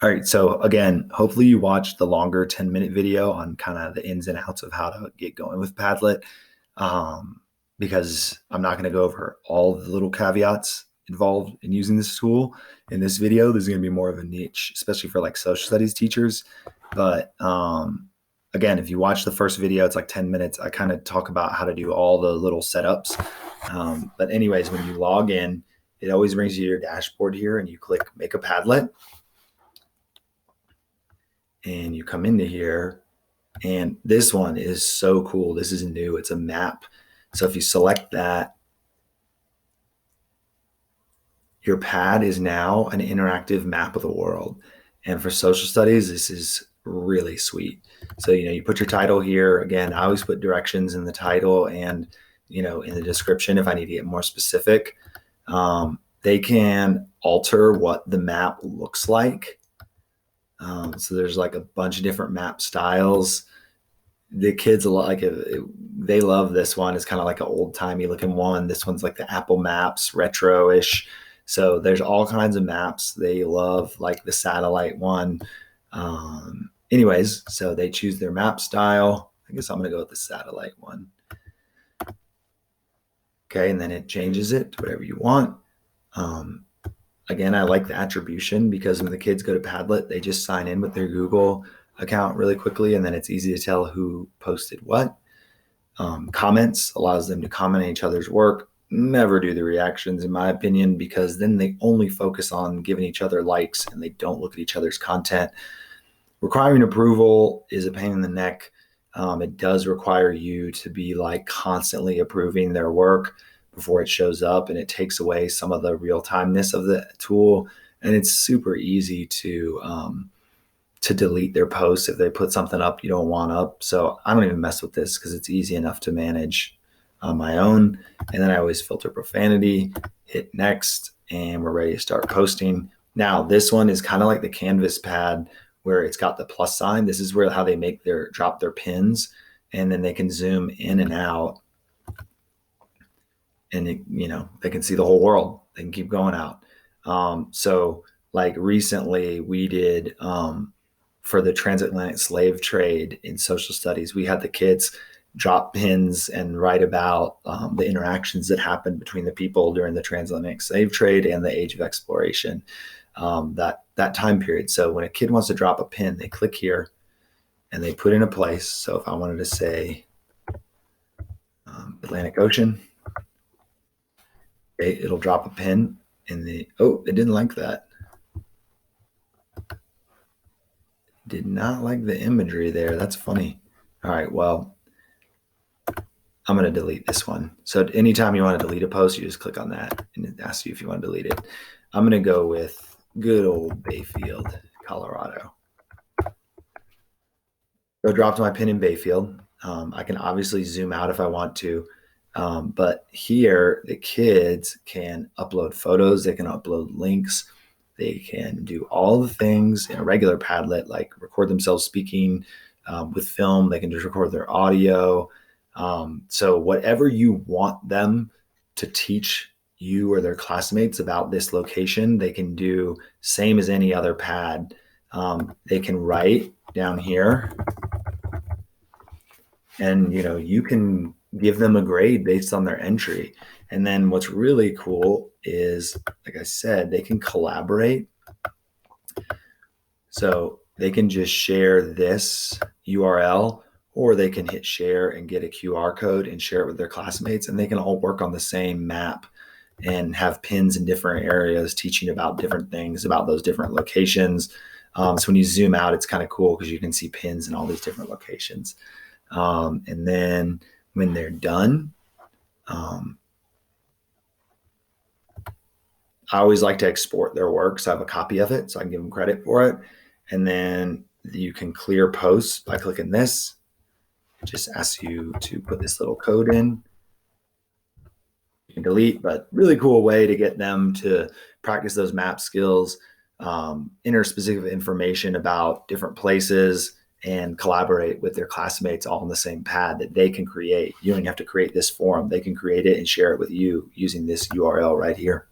All right. So again, hopefully you watched the longer 10-minute video on kind of the ins and outs of how to get going with Padlet. Um, because I'm not going to go over all the little caveats involved in using this tool in this video. There's going to be more of a niche, especially for like social studies teachers. But again, if you watch the first video, it's like 10 minutes. I kind of talk about how to do all the little setups. But anyways, when you log in, it always brings you to your dashboard here and you click make a Padlet. And you come into here, and this one is so cool. This is new. It's a map. So if you select that, your pad is now an interactive map of the world. And for social studies, this is really sweet. So, you put your title here. Again, I always put directions in the title and, in the description if I need to get more specific. They can alter what the map looks like. So there's like a bunch of different map styles. The kids they love this one. It's kind of like an old timey looking one. This one's like the Apple Maps, retro-ish. So there's all kinds of maps. They love like the satellite one. Anyways, so they choose their map style. I guess I'm going to go with the satellite one. Okay, and then it changes it to whatever you want. Again, I like the attribution because when the kids go to Padlet, they just sign in with their Google account really quickly, and then it's easy to tell who posted what. Comments allows them to comment on each other's work. Never do the reactions, in my opinion, because then they only focus on giving each other likes and they don't look at each other's content. Requiring approval is a pain in the neck. It does require you to be like constantly approving their work before it shows up, and it takes away some of the real-timeness of the tool. And it's super easy to delete their posts if they put something up you don't want up. So I don't even mess with this because it's easy enough to manage on my own. And then I always filter profanity, hit next, and we're ready to start posting. Now, this one is kind of like the Canvas pad where it's got the plus sign. This is where how they drop their pins, and then they can zoom in and out. And they can see the whole world. They can keep going out. So like recently we did for the transatlantic slave trade in social studies, we had the kids drop pins and write about the interactions that happened between the people during the transatlantic slave trade and the age of exploration, that time period. So when a kid wants to drop a pin, they click here and they put in a place. So if I wanted to say Atlantic Ocean, okay, it'll drop a pin in it didn't like that. Did not like the imagery there. That's funny. All right, well, I'm going to delete this one. So anytime you want to delete a post, you just click on that and it asks you if you want to delete it. I'm going to go with good old Bayfield, Colorado. So dropped my pin in Bayfield. I can obviously zoom out if I want to. But here, the kids can upload photos, they can upload links, they can do all the things in a regular Padlet, like record themselves speaking with film. They can just record their audio. So whatever you want them to teach you or their classmates about this location, they can do same as any other pad. They can write down here, and you can give them a grade based on their entry. And then what's really cool is, like I said, they can collaborate. So they can just share this URL, or they can hit share and get a QR code and share it with their classmates, and they can all work on the same map and have pins in different areas teaching about different things about those different locations. So when you zoom out, it's kind of cool because you can see pins in all these different locations. And then when they're done, I always like to export their work, so I have a copy of it so I can give them credit for it. And then you can clear posts by clicking this. It just asks you to put this little code in. You can delete, but really cool way to get them to practice those map skills, enter specific information about different places, and collaborate with their classmates all on the same pad that they can create. You don't even have to create this form. They can create it and share it with you using this URL right here.